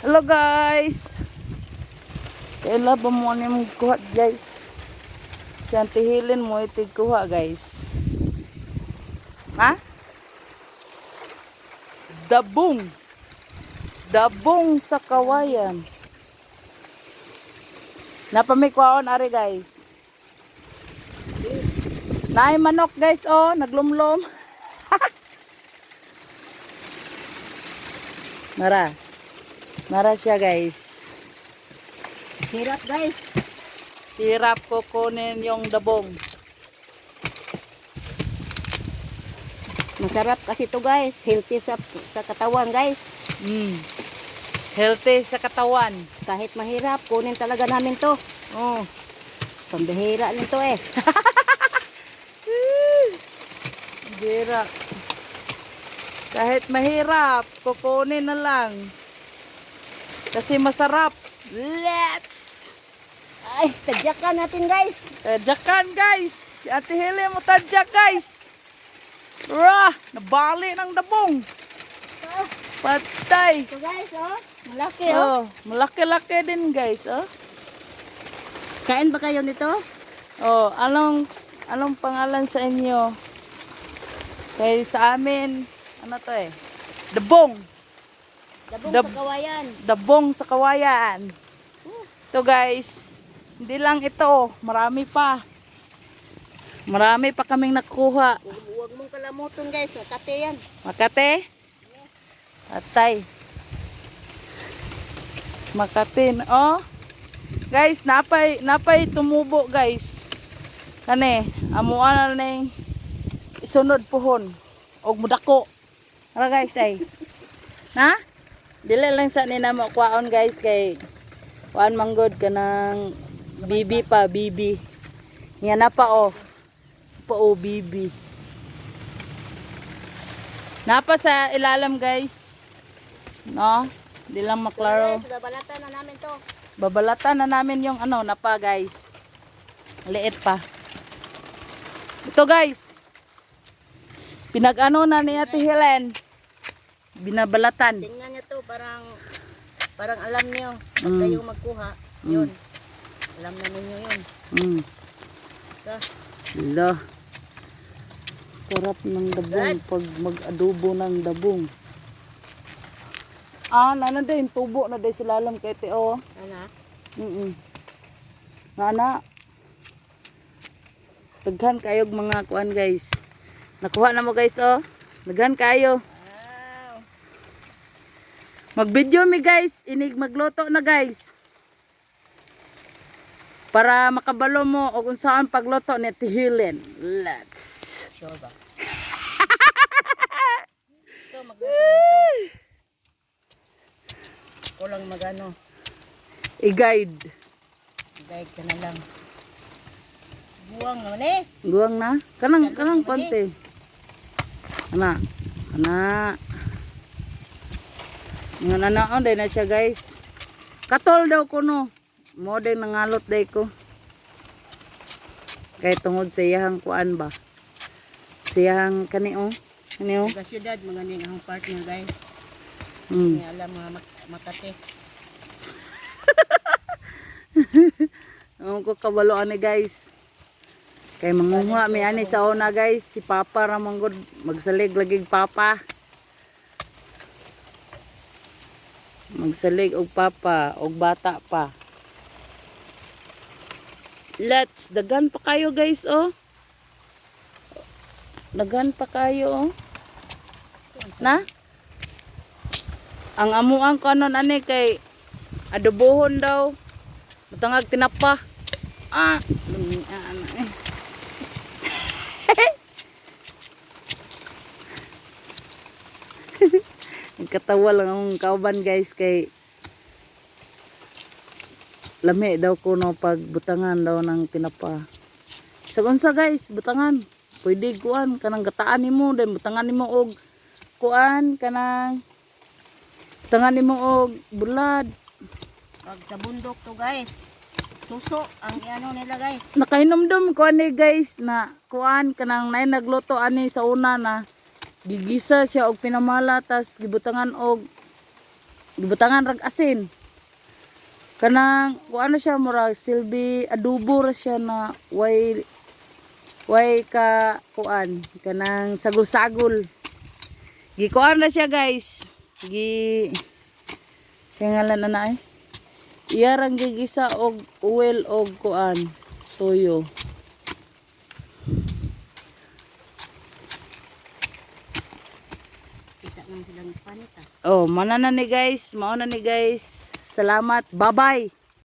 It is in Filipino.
Hello guys. Kaila ba mo ni mong kuha guys? Si Auntie Helen mo itig kuha guys. Ha? Dabong. Dabong sa kawayan. Napamikwaon ari guys. Naay manok guys oh, naglumlom. Mara siya guys. Hirap guys. Hirap kukunin yung dabong. Masarap kasi to guys. Healthy sa katawan guys. Healthy sa katawan. Kahit mahirap, kunin talaga namin to. Oh. Pambihira nito eh. Bira. Kahit mahirap, kukunin na lang. Kasi masarap. Let's! Ay, tadyakan natin guys. Tadyakan guys. Si Ate Helen mo tadyak guys. Nabali ng dabong. Patay. Ito guys oh. Malaki oh. Oh, malaki-laki din guys. Oh. Kain ba kayo nito? Oh, anong pangalan sa inyo? Kaya sa amin, ano to eh? Dabong. Dabong sa kawayan. Dabong sa kawayan. Ito guys, hindi lang ito, marami pa. Marami pa kaming nakuha. Huwag mong kalamutan guys, Makate yan. Makate? Atay. Makatin. Oh. Guys, napay tumubo guys. Kani, amuan na ning isunod pohon og mudako. Ara guys ay. Na? Dili lang sa ni namo kwaon guys kay kuan manggod kanang bibi pa, bibi. Nga na pa oh. Pa oh bibi. Napa sa ilalim guys. No? Di lang maklaro. Guys, babalatan na namin to. Babalatan na namin yung ano napa guys. Liit pa. Ito guys. Pinag-ano na ni Ate Helen. Binabalatan. Tingnan niyo to, parang alam niyo pag kayo magkuha, yun. Alam na ninyo yun. Hala. Sarap ng dabong pag mag-adobo ng dabong. Nana din, tubo na din sila alam kay Teo. Ana? Nana. Daghan kayo mga kuan guys. Nakuha na mo guys oh. Daghan kayo. Wow. Mag-video mi guys, inig magluto na guys. Para makabalo mo o kung saan pagluto ni Ate Helen. Let's. Sure ba? Ito, magluto nito. Ako lang magano. I-guide. Guide ka na lang. Buwang naman eh. Guwang na. Kanang konti. Ana. Nga nanaon day na siya guys. Katol daw ko no. Mo din nangalot day ko. Kay tungod sa iyang kuan ba. Siyang kanio. Kanio. Sa syudad, mga ning ang partner guys. Mm. Hindi alam mga Makate. Ang ko kabaloan ni guys. Kay mangunguha mi ani sa una guys, si Papa ra manggod magsalig lagig Papa. Magsalig og Papa og bata pa. Let's dagan pa kayo guys oh. Dagan pa kayo oh. Na? Ang amuang kanon ani kay adobohon daw. Matangag tinapa. Katawa lang ang kauban guys kay lami daw ko no pag butangan daw ng tinapa. Sa unsa guys, butangan. Pwede kuan kanang gataan nimo then butangan nimo og kuan kanang butangan nimo og bulad. Pag sa bundok to guys. Suso ang ano nila guys. Nakainomdom ko ani guys na kuan kanang nay nagluto ani sa una na gigisa siya og pinamala tas gibutangan og gibutangan rag asin. Kanang kuano siya murag silbi adobo ra siya na way ka kuan kanang sagol-sagol. Gikuan na siya guys. Singalan na iya rang gigisa og oil og kuan toyo. Kita nang silang panita. Oh, mana na ni guys. Mao na ni guys. Salamat. Bye-bye.